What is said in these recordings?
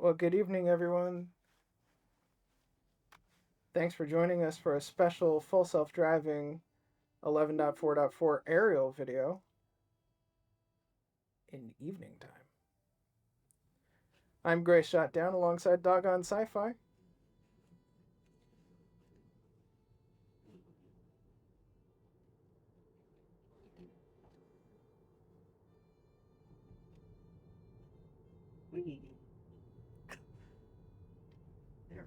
Well, good evening, everyone. Thanks for joining us for a special full self driving 11.4.4 aerial video in evening time. I'm Gray Shot Down alongside Doggone Sci Fi. There.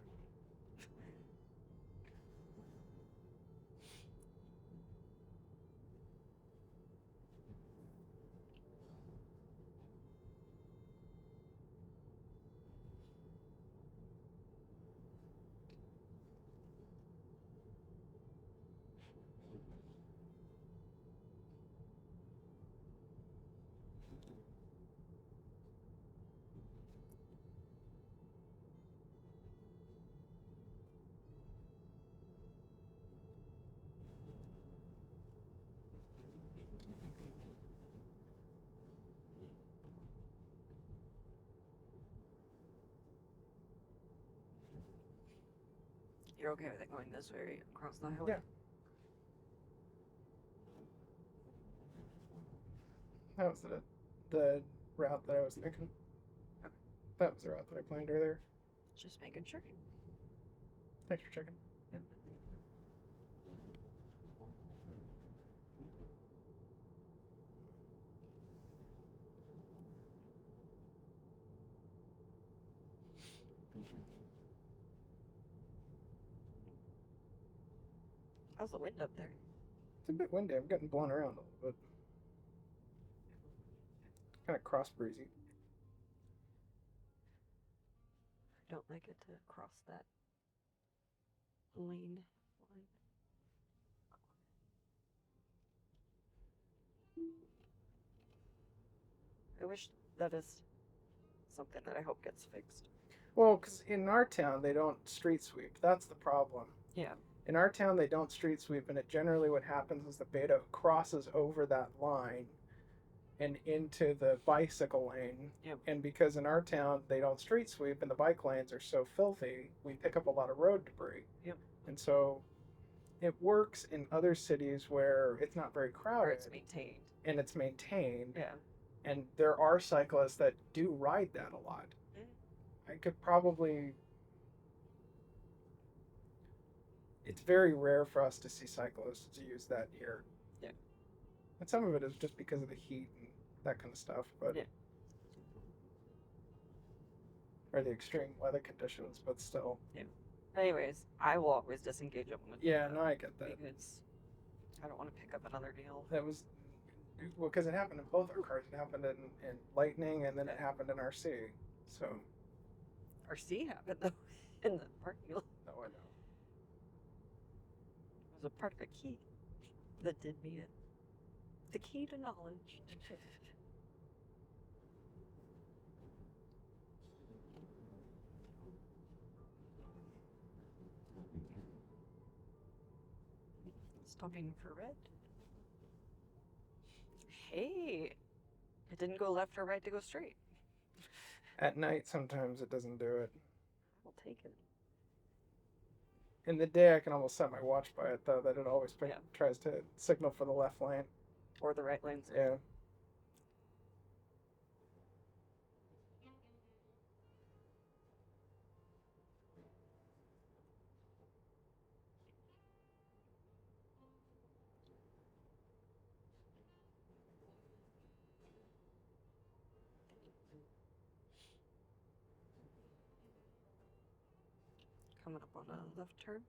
You're okay with it going this way across the highway? Yeah. That was the route that I was thinking. Okay. That was the route that I planned earlier. Just making sure. Thanks for checking. Yep. How's the wind up there? It's a bit windy. I'm getting blown around a little bit. Kind of cross breezy. I don't like it to cross that lane line. I wish that is something that I hope gets fixed. Well, because in our town, they don't street sweep. That's the problem. Yeah. In our town, they don't street sweep, and it generally what happens is the beta crosses over that line and into the bicycle lane. Yep. And because in our town they don't street sweep and the bike lanes are so filthy, we pick up a lot of road debris. Yep. And so it works in other cities where it's not very crowded. Or it's maintained. And it's maintained. Yeah. And there are cyclists that do ride that a lot. I could probably. It's very rare for us to see cyclists use that here. Yeah. And some of it is just because of the heat and that kind of stuff, but Yeah. or the extreme weather conditions, but still. Yeah. Anyways, I will always disengage them. Yeah, no, I get that. Because I don't want to pick up another deal. That was well, because it happened in both our cars. It happened in Lightning, and then it happened in RC. So. RC happened though in the parking lot. No, I know. It was a part of a key that did me in. The key to knowledge. Stopping for red. Hey, it didn't go left or right to go straight. At night, sometimes it doesn't do it. I'll take it. In the day, I can almost set my watch by it, though, that it always tries to signal for the left lane. Or the right lane. Yeah. Coming up on a left turn.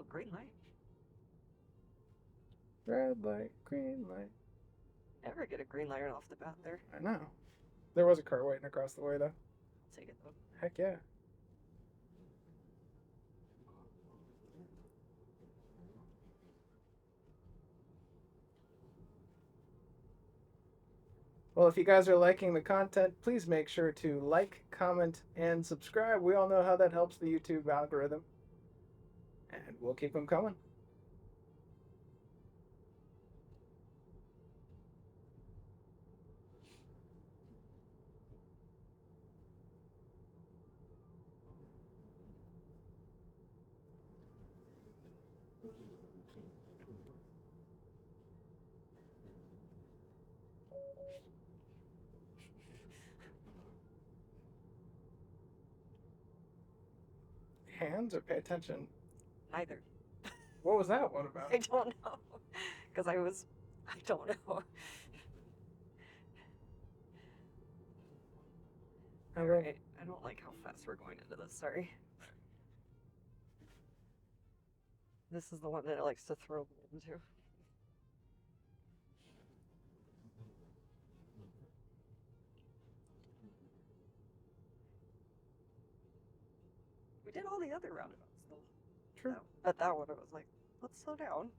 green light. Red light, green light. Never get a green light off the bat there. I know. There was a car waiting across the way, though. I'll take it though. Heck yeah. Well, if you guys are liking the content, please make sure to like, comment, and subscribe. We all know how that helps the YouTube algorithm. And we'll keep them coming. Hands or pay attention? Neither. What was that one about? I don't know. Because I don't know. Alright, I don't like how fast we're going into this, sorry. This is the one that it likes to throw me into. We did all the other roundabouts though. True. But that one, it was like, let's slow down.